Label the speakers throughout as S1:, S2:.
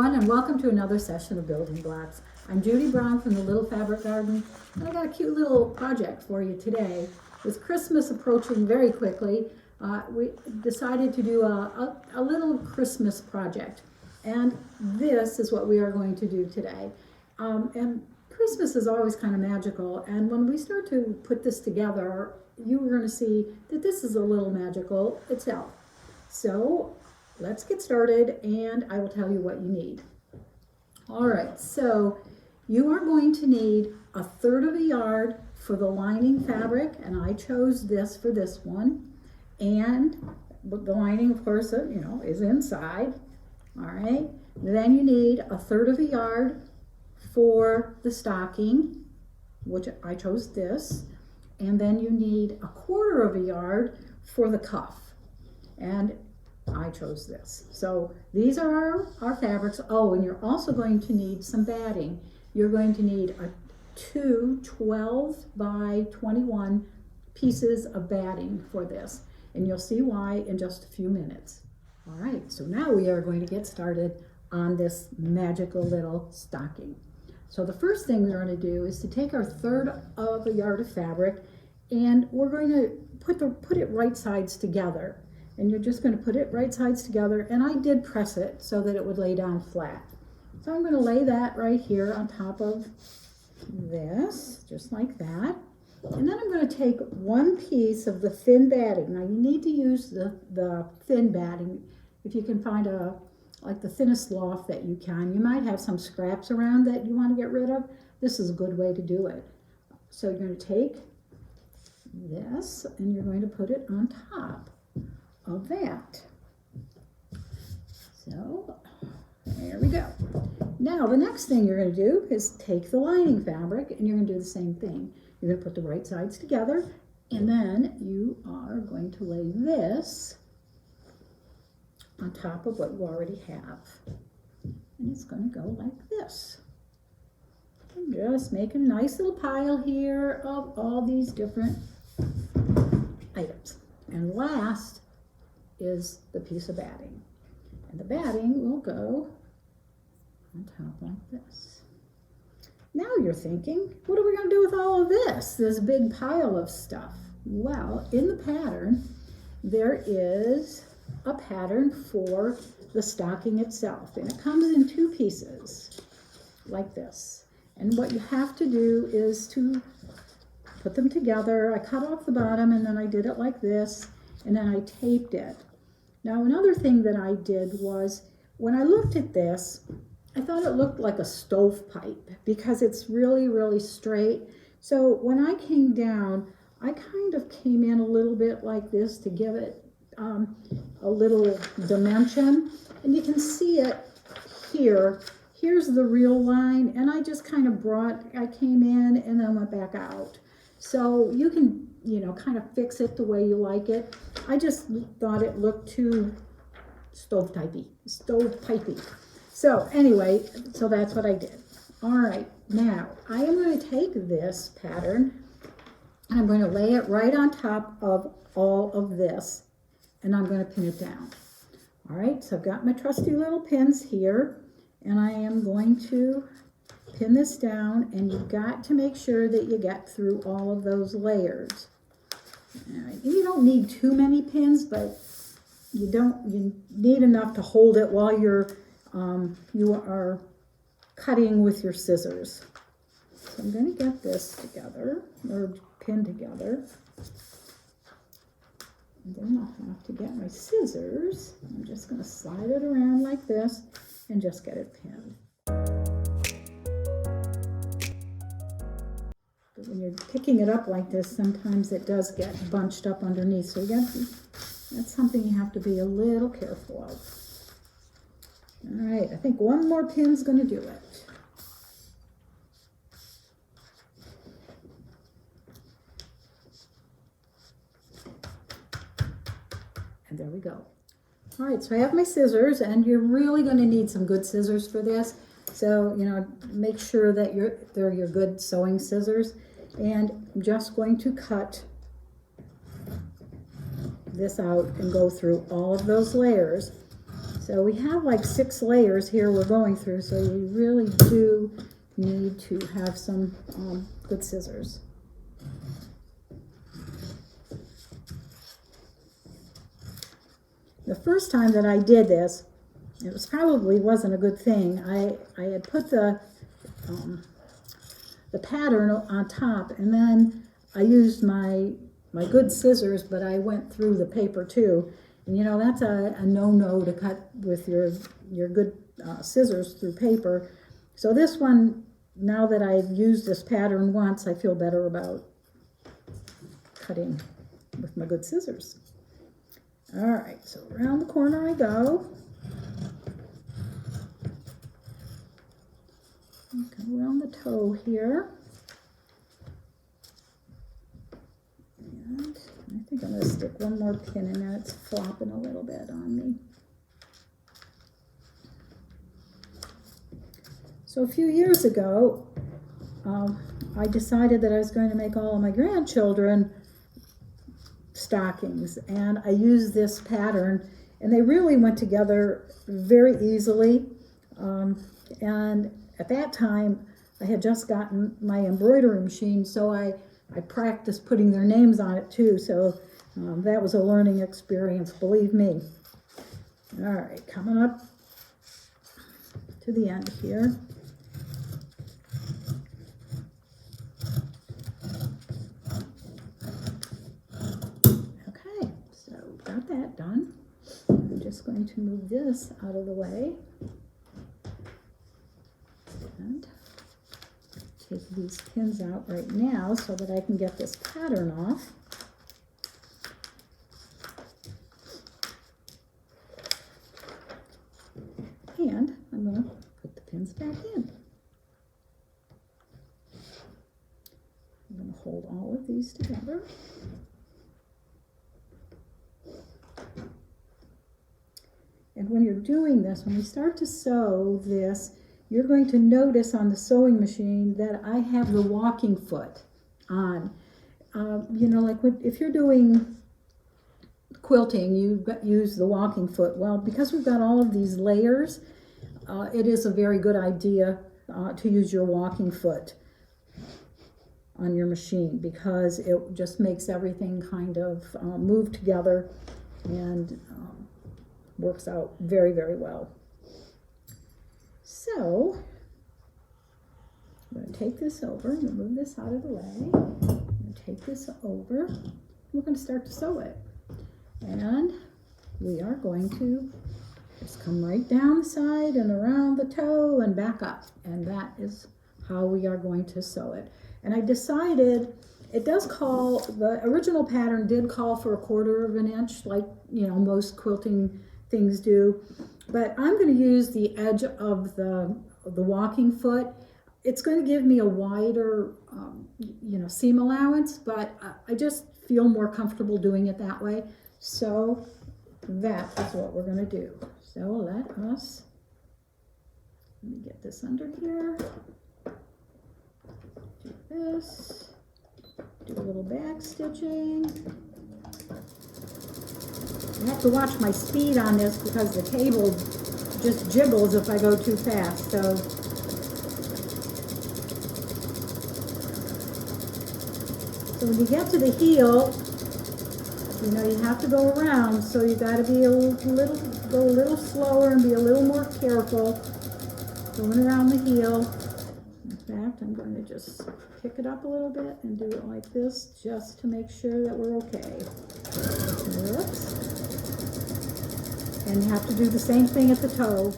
S1: everyone, and welcome to another session of Building Blocks. I'm Judy Brown from the Little Fabric Garden, and I got a cute little project for you today. With Christmas approaching very quickly, we decided to do a little Christmas project, and this is what we are going to do today. And Christmas is always kind of magical, and when we start to put this together, you are going to see that this is a little magical itself. So let's get started, and I will tell you what you need. All right, so you are going to need 1/3 of a yard for the lining fabric, and I chose this for this one. And the lining, of course, is inside. All right, then you need 1/3 of a yard for the stocking, which I chose this. And then you need 1/4 of a yard for the cuff. And I chose this. So these are our fabrics. Oh, and you're also going to need some batting. You're going to need two 12 by 21 pieces of batting for this. And you'll see why in just a few minutes. All right, so now we are going to get started on this magical little stocking. So the first thing we're going to do is to take our 1/3 of a yard of fabric, and we're going to put it right sides together. And you're just going to put it right sides together, and I did press it so that it would lay down flat. So I'm going to lay that right here on top of this, just like that. And then I'm going to take one piece of the thin batting. Now you need to use the thin batting. If you can find like the thinnest loft that you can. You might have some scraps around that you want to get rid of. This is a good way to do it. So you're going to take this, and you're going to put it on top of that. So there we go. Now the next thing you're going to do is take the lining fabric, and you're going to do the same thing. You're going to put the right sides together, and then you are going to lay this on top of what you already have. And it's going to go like this. And just make a nice little pile here of all these different items. And last is the piece of batting. And the batting will go on top like this. Now you're thinking, what are we going to do with all of this big pile of stuff? Well, in the pattern, there is a pattern for the stocking itself, and it comes in 2 pieces like this. And what you have to do is to put them together. I cut off the bottom, and then I did it like this, and then I taped it. Now another thing that I did was, when I looked at this, I thought it looked like a stovepipe because it's really, really straight. So when I came down, I kind of came in a little bit like this to give it a little dimension. And you can see it here. Here's the real line, and I just kind of I came in and then went back out. So you can, kind of fix it the way you like it. I just thought it looked too stovepipey. So anyway, so that's what I did. All right, now I am going to take this pattern, and I'm going to lay it right on top of all of this, and I'm going to pin it down. All right, so I've got my trusty little pins here, and I am going to pin this down, and you've got to make sure that you get through all of those layers. All right. You don't need too many pins, but you need enough to hold it while you are cutting with your scissors. So I'm going to get this together, or pinned together. And then I'll have to get my scissors. I'm just going to slide it around like this and just get it pinned. But when you're picking it up like this, sometimes it does get bunched up underneath. So that's something you have to be a little careful of. All right, I think one more pin's going to do it. And there we go. All right, so I have my scissors, and you're really going to need some good scissors for this. So, make sure that they're your good sewing scissors. And I'm just going to cut this out and go through all of those layers. So we have like 6 layers here we're going through, so you really do need to have some good scissors. The first time that I did this, it was probably wasn't a good thing. I had put the pattern on top, and then I used my good scissors, but I went through the paper too. And you know, that's a no-no to cut with your good scissors through paper. So this one, now that I've used this pattern once, I feel better about cutting with my good scissors. All right, so around the corner I go. Go around the toe here. And I think I'm going to stick one more pin in there. It's flopping a little bit on me. So a few years ago, I decided that I was going to make all of my grandchildren stockings, and I used this pattern, and they really went together very easily. And at that time, I had just gotten my embroidery machine, so I practiced putting their names on it too, so that was a learning experience, believe me. All right, coming up to the end here. Okay, so got that done. I'm just going to move this out of the way and take these pins out right now so that I can get this pattern off. And I'm going to put the pins back in. I'm going to hold all of these together. And when you're doing this, when you start to sew this, you're going to notice on the sewing machine that I have the walking foot on. You know, like if you're doing quilting, you use the walking foot. Well, because we've got all of these layers, it is a very good idea to use your walking foot on your machine, because it just makes everything kind of move together and works out very, very well. So I'm going to take this over, I'm going to move this out of the way, I'm going to take this over, we're going to start to sew it. And we are going to just come right down the side and around the toe and back up. And that is how we are going to sew it. And I decided, it does call, the original pattern did call for 1/4 of an inch, like, you know, most quilting things do. But I'm going to use the edge of the walking foot. It's going to give me a wider, you know, seam allowance, but I just feel more comfortable doing it that way. So that is what we're going to do. So let me get this under here. Do this. Do a little back stitching. I have to watch my speed on this because the table just jiggles if I go too fast. So when you get to the heel, you know, you have to go around, so you got to be go a little slower and be a little more careful going around the heel. In fact, I'm going to just pick it up a little bit and do it like this just to make sure that we're okay. Whoops. And you have to do the same thing at the toe.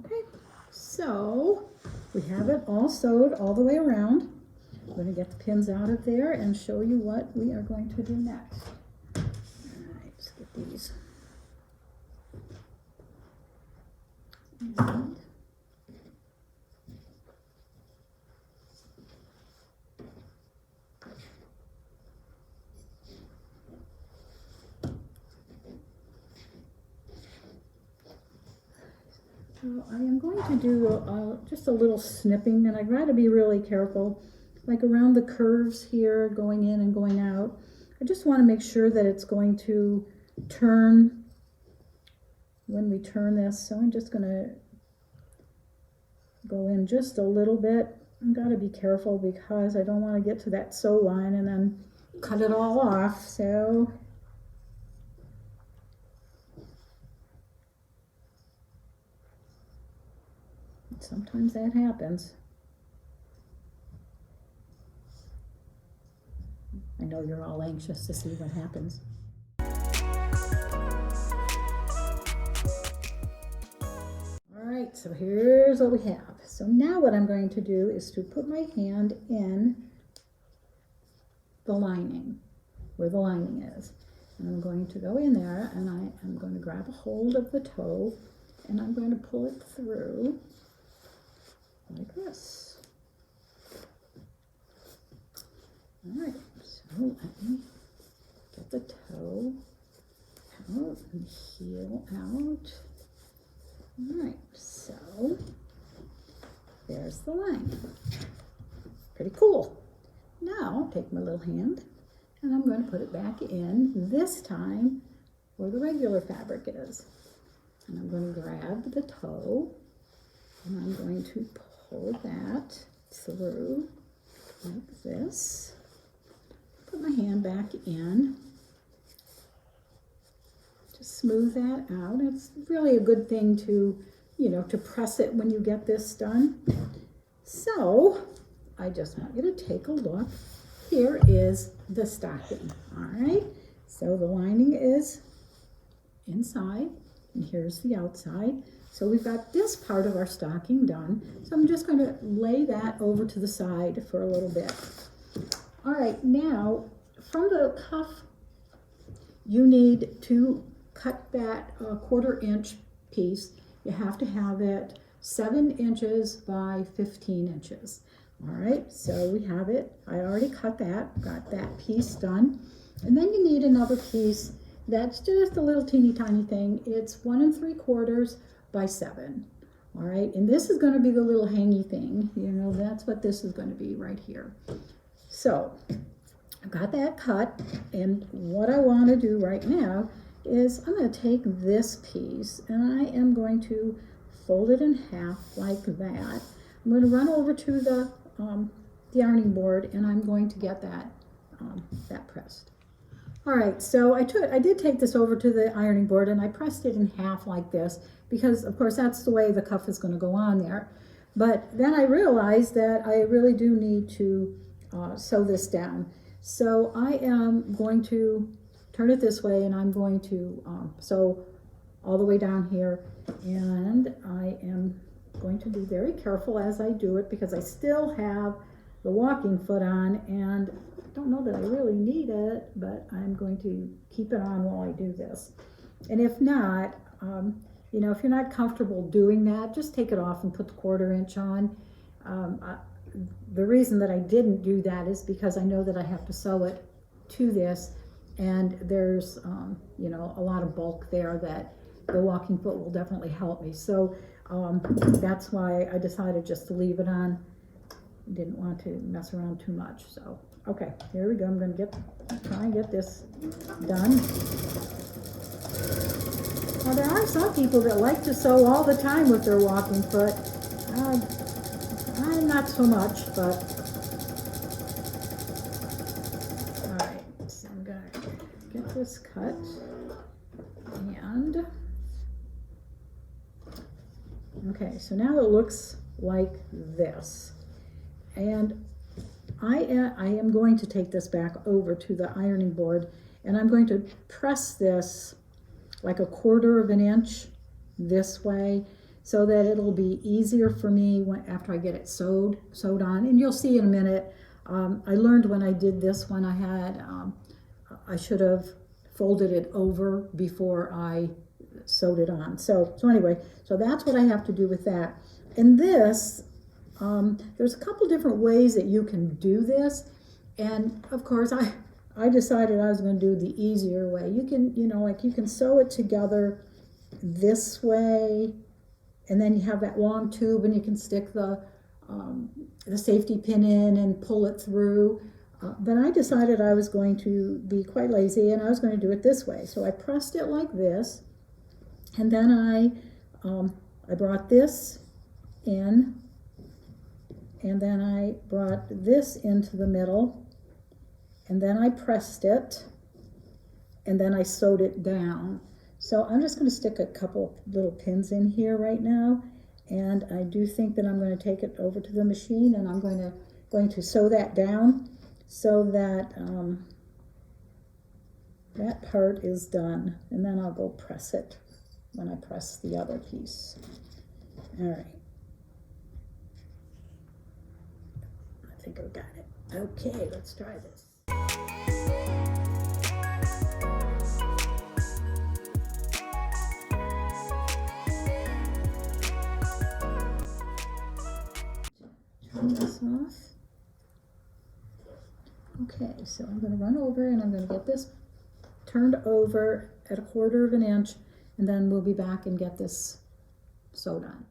S1: Okay, so we have it all sewed all the way around. I'm going to get the pins out of there and show you what we are going to do next. All right, let's get these. And So I am going to do just a little snipping, and I'd rather be really careful, like around the curves here, going in and going out. I just want to make sure that it's going to turn when we turn this. So I'm just going to go in just a little bit. I've got to be careful because I don't want to get to that sew line and then cut it all off. So sometimes that happens. I know you're all anxious to see what happens. All right, so here's what we have. So now what I'm going to do is to put my hand in the lining, where the lining is. And I'm going to go in there and I am going to grab a hold of the toe and I'm going to pull it through like this. All right, so let me get the toe out and heel out. All right, so there's the line. Pretty cool. Now I'll take my little hand and I'm going to put it back in, this time where the regular fabric is. And I'm going to grab the toe and I'm going to pull that through like this. Put my hand back in. Just smooth that out. It's really a good thing to, to press it when you get this done. So I just want you to take a look. Here is the stocking. All right. So the lining is inside and here's the outside. So we've got this part of our stocking done. So I'm just going to lay that over to the side for a little bit. All right, now from the cuff, you need to cut that 1/4 inch piece. You have to have it 7 inches by 15 inches. All right, so we have it. I already cut that, got that piece done. And then you need another piece that's just a little teeny tiny thing. It's 1 3/4 by 7. All right, and this is going to be the little hangy thing. That's what this is going to be right here. So I've got that cut, and what I want to do right now is I'm going to take this piece and I am going to fold it in half like that. I'm going to run over to the ironing board and I'm going to get that pressed. All right, so I did take this over to the ironing board and I pressed it in half like this because of course that's the way the cuff is going to go on there. But then I realized that I really do need to sew this down. So I am going to turn it this way and I'm going to sew all the way down here, and I am going to be very careful as I do it because I still have the walking foot on and I don't know that I really need it, but I'm going to keep it on while I do this. And if not, if you're not comfortable doing that, just take it off and put the 1/4 inch on. The reason that I didn't do that is because I know that I have to sew it to this, and there's a lot of bulk there that the walking foot will definitely help me. So that's why I decided just to leave it on. Didn't want to mess around too much. So okay, here we go. I'm going to try and get this done. Now there are some people that like to sew all the time with their walking foot. I'm not so much, but all right, so I'm gonna get this cut, and okay, so now it looks like this, and I am going to take this back over to the ironing board, and I'm going to press this like 1/4 inch this way, so that it'll be easier for me after I get it sewed on. And you'll see in a minute, I learned when I did this one, I should have folded it over before I sewed it on. So anyway, so that's what I have to do with that. And this, there's a couple different ways that you can do this. And of course, I decided I was going to do the easier way. You can, you can sew it together this way, and then you have that long tube and you can stick the safety pin in and pull it through. But I decided I was going to be quite lazy and I was going to do it this way. So I pressed it like this, and then I brought this in, and then I brought this into the middle, and then I pressed it, and then I sewed it down. So I'm just going to stick a couple little pins in here right now, and I do think that I'm going to take it over to the machine and I'm going to sew that down so that that part is done, and then I'll go press it when I press the other piece. All right. I think I've got it. Okay, let's try this. Turn this off. Okay, so I'm going to run over and I'm going to get this turned over at 1/4 of an inch, and then we'll be back and get this sewed on.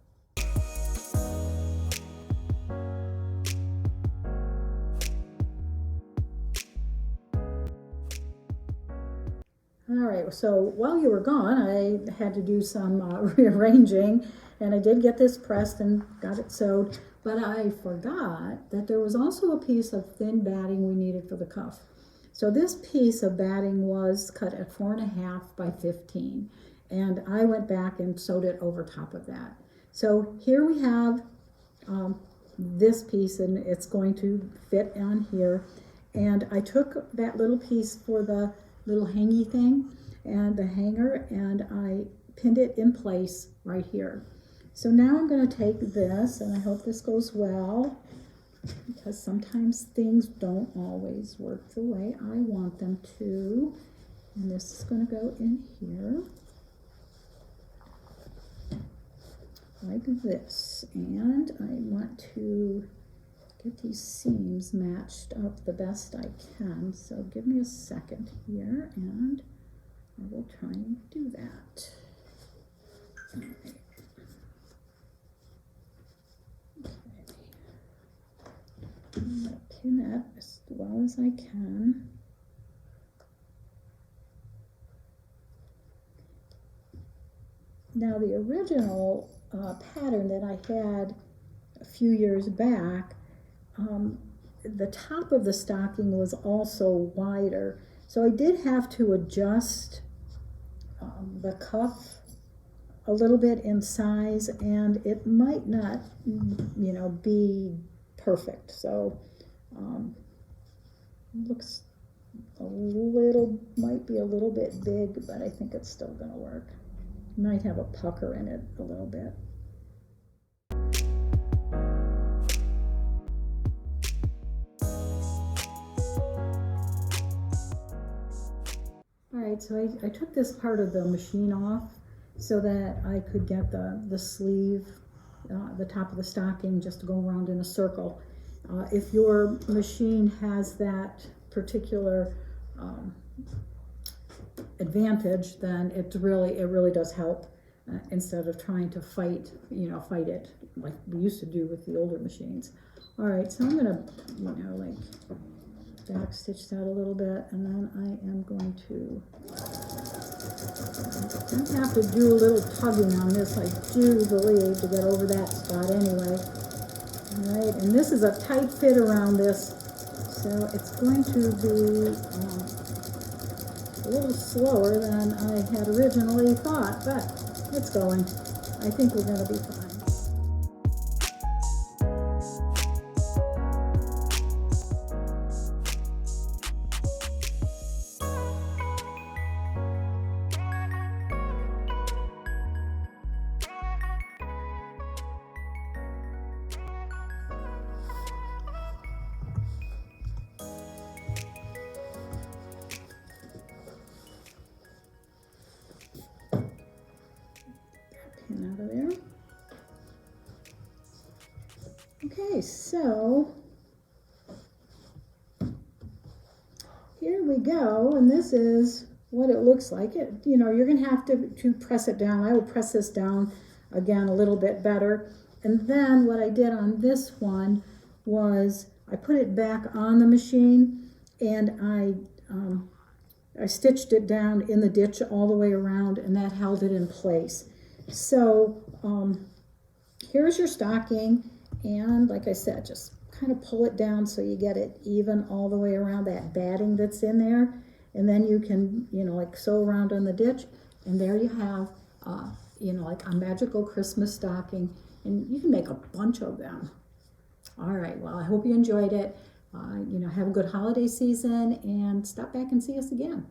S1: All right, so while you were gone, I had to do some rearranging, and I did get this pressed and got it sewed, but I forgot that there was also a piece of thin batting we needed for the cuff. So this piece of batting was cut at 4.5 by 15, and I went back and sewed it over top of that. So here we have this piece, and it's going to fit on here, and I took that little piece for the little hangy thing and the hanger, and I pinned it in place right here. So now I'm going to take this, and I hope this goes well, because sometimes things don't always work the way I want them to. And this is going to go in here like this, and I want to get these seams matched up the best I can, so give me a second here and I will try and do that. All right. Okay. I'm going to pin it as well as I can. Now the original pattern that I had a few years back, the top of the stocking was also wider, so I did have to adjust the cuff a little bit in size, and it might not, be perfect. So looks might be a little bit big, but I think it's still going to work. Might have a pucker in it a little bit. Alright, so I took this part of the machine off so that I could get the sleeve, the top of the stocking, just to go around in a circle. If your machine has that particular advantage, then it really does help, instead of trying to fight it like we used to do with the older machines. Alright, so I'm gonna, back stitch that a little bit, and then I am going to have to do a little tugging on this, I do believe, to get over that spot anyway. All right, and this is a tight fit around this, so it's going to be a little slower than I had originally thought, but it's going. I think we're going to be fine. Out of there. Okay, so here we go, and this is what it looks like. You're going to have to press it down. I will press this down again, a little bit better. And then what I did on this one was I put it back on the machine, and I stitched it down in the ditch all the way around, and that held it in place. So here's your stocking, and like I said, just kind of pull it down so you get it even all the way around that batting that's in there, and then you can, you know, like sew around on the ditch, and there you have, you know, like a magical Christmas stocking, and you can make a bunch of them. All right, well, I hope you enjoyed it. You know, have a good holiday season, and stop back and see us again.